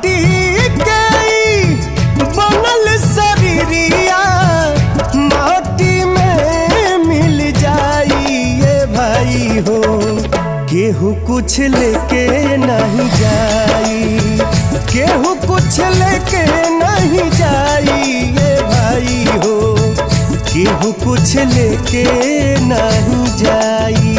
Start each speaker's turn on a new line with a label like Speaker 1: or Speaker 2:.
Speaker 1: माटी के ई बनल शरीरिया माटी में मिल जाई ये भाई हो। केहू कुछ लेके नहीं जाई, केहू कुछ लेके नहीं जाई ये भाई हो। केहू कुछ लेके नहीं जाई।